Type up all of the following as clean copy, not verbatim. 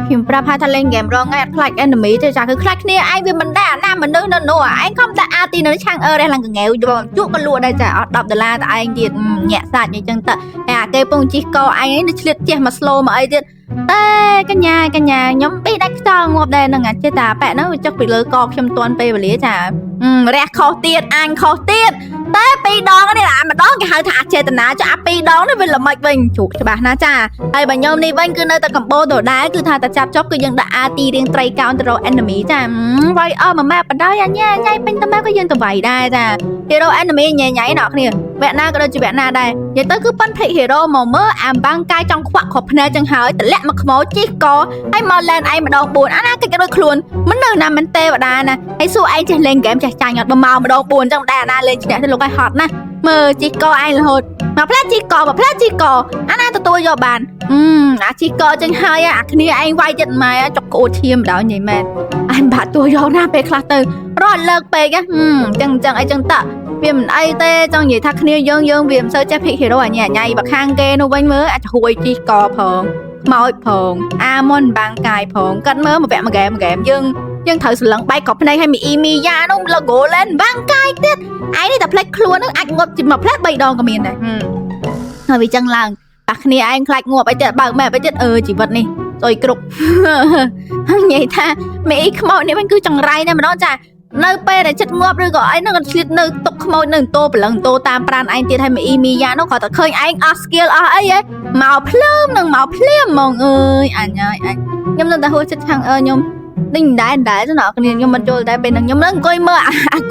ខ្ញុំប្រាប់ថាលេងហ្គេមរងថ្ងៃអត់ខ្លាច enemy ទេចាគឺខ្លាចគ្នាឯងវាមិនដែរអាណាមនុស្សនៅនោះឯងខំតែអាទីនៅឆាំងអឺរះឡើងកងែវជក់ក៏លក់ដែរចាអត់$10តែឯងទៀតញាក់សាច់អញ្ចឹងទៅអាគេពងជីកកឯងឯងឆ្លៀតជះមក slow មកអីទៀតតែកញ្ញាខ្ញុំពីដាច់ខ្យល់ងាប់ដែរនឹងចេះតាប៉ែហ្នឹងវាចុះពីលើកខ្ញុំទាន់ពេលវេលាចារះខុសទៀតអញខុសទៀតតែ2ដងនេះអាម្ដងគេហៅថាអចេតនាចាអា2ដងនេះវាល្មិចវិញជក់ច្បាស់ណាចាហើយបើខ្ញុំនេះវិញគឺនៅតែកំបោដដែលគឺថាតែចាប់ចប់គឺយើងដាក់អាទីរៀងត្រីកោនទៅរក enemy ចាវាយអស់មួយម៉ាប់បដ ாய் អញញ៉ៃពេញតែម៉ាប់ក៏យើងទៅវាយដែរចា hero enemy ញ៉ៃអ្នកគ្នាវគ្គណាក៏ដូចជាវគ្គណាដែរនិយាយទៅគឺប៉ុន pick hero មកមើលអាំបាំងកាយចង់ខ្វាក់គ្រប់ភ្នែកចឹងហើយតម្លាក់មកខ្មោចជីកកហើយមកលែនឯងម្ដង4អាណាគេដូចខ្លួនមិននៅណាមិនទេវតាណាហើយសួរឯងចេះលេងហ្គេមចេះចាញ់អត់បើមកម្ដង4ចឹងដែរអាណាលេងឈ្នះទៅលោកឲ្យហត់ណាមើលជីកកឯងរហូតមកផ្លែជីកកអាណាទទួលយកបានអាជីកកចឹងហើយអាគ្នាឯងវាយចិត្តម៉ែចុកក្អួតឈាមម្ដងញ៉ៃមែនអញបាក់ទួយកណាពេលខ្លះទៅរត់លើកពេកចឹងអីចឹងតវាមិនអីទេចង់និយាយថាគ្នាយើងវាមិនសូវចេះ pick hero អញញ៉ៃបើខាងគេនោះវិញមើលអាចហួយជីកកផងខ្មោចផងអាមុនបាំងកាយផងកាត់មើលមកវគ្គមួយហ្គេមយើងត្រូវសលឹងបែកក្របភ្នែកឲ្យមីយ៉ានោះលើក goal lên បាំងកាយទៀតឯងនេះតែផ្លេចខ្លួននឹងអាចងាប់ជាមួយផ្លែ3ដងក៏មានដែរហើយវាចឹងឡើងបាក់គ្នាឯងខ្លាចងាប់អីទៀតបើម៉ែអីទៀតជីវិតនេះស្អុយគ្រប់និយាយថាមីខ្មោចនេះវិញគឺចង្រៃតែម្ដងចានៅពេលដែលចិត្តងាប់ឬក៏អីហ្នឹងក៏ឆ្លៀតនៅទុកខ្មោចនៅតោប្រឡឹងតោតាមប្រានឯងទៀតឲ្យមីយ៉ានោះគាត់តែឃើញឯងអស់ skill អស់អីហ៎មកភ្លើមហ្មងអើយអញខ្ញុំនៅតែហួសចិត្តខាងខ្ញុំដេញដែរទៅអ្នកគ្នាខ្ញុំមិនចូលតែពេលហ្នឹងខ្ញុំនឹងអង្គុយមើល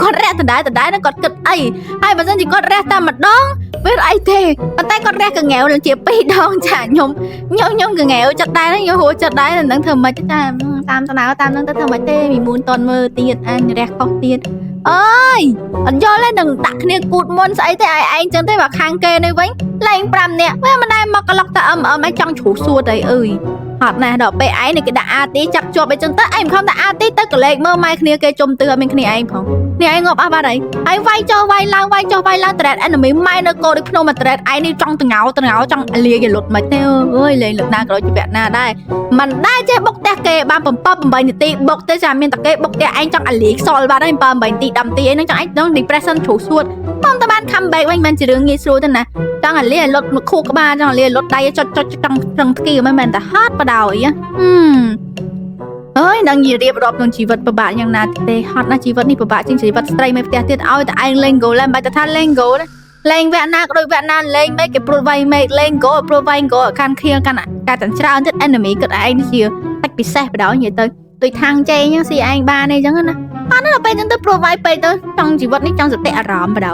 គាត់រះដដែលហ្នឹងគាត់គិតអីហើយបើមិនជាគាត់រះតែម្ដងវាអីទេប៉ុន្តែគាត់រះកងែវឡើងជា2ដងចាខ្ញុំកងែវចិត្តដែរខ្ញុំហួសចិត្តដែរនឹងធ្វើម៉េចចាតាមស្នើតាមហ្នឹងទៅធ្វើម៉េចទេមីមូនតន់មើលទៀតអញរះខុសទៀតអើយអត់យល់ទេនឹងដាក់គ្នាគូតមុនស្អីទេឲ្យឯងចឹងទេបើខាងគេនេះវិញលេង5នាក់វាមិនដែរមកក្លុកតែអឹមឯងចង់ជ្រុះសួតអីអើយហត់ណាស់ដល់ពេលឯងនេះគេដាក់អាទីចាប់ជាប់អីចឹងទៅឯងមិនខំតែអាទីទៅកលេចមើលម៉ែគ្នាគេជុំទឿអត់មានគ្នាឯងផងនេះឯងងាប់អស់បាត់ហើយវាយចុះវាយឡើងត្រេត enemy ម៉ែនៅកោដូចភ្នំមកត្រេតឯងនេះចង់តងោចង់លាយលុតមិនទេអើយលេងលឹកណាក៏ដូចជាវគ្គណាដែរមិនដែរចេះបុកផ្ទះគេបាន7 8នាទីបុកទេចាមានតែគេបុកផ្ទះឯងចង់អាលាយខ្សលបាត់ហើយ7 8នាទី10នាទីឯងនឹងចង់ឯងនឹង depression ជ្រុះសួតបងតបាន comeback វិញមិនជារឿងងាយស្រួលទេណាចង់អាលាយលុតមកខួរក្បាលចង់អាលាយលុតដៃចុចចង់ត្រឹងស្គីមិនមែនតែហត់បដ អើយនឹងនិយាយរៀបរាប់ក្នុងជីវិតពិបាកយ៉ាងណាទេហត់ណាស់ជីវិតនេះពិបាកជាងជីវិតស្ត្រីមេផ្ទះទៀតឲ្យតែឯងលេង goal ឡើងបាច់ថាលេង goal លេងវគ្គណាក៏ដូចវគ្គណាលេងមេគេព្រួតវាយមេលេង goal ព្រួតវាយ goal កាន់ខៀលកាន់កាត់ទាំងច្រើនទៀត enemy គិតឯងនេះជាតែពិសេសបដ និយាយទៅដូចທາງចេអញ្ចឹងស៊ីឯងបានអីចឹងណាអត់ដល់ពេលចឹងទៅព្រួតវាយពេកទៅចង់ជីវិតនេះចង់សតិអារម្មណ៍បដ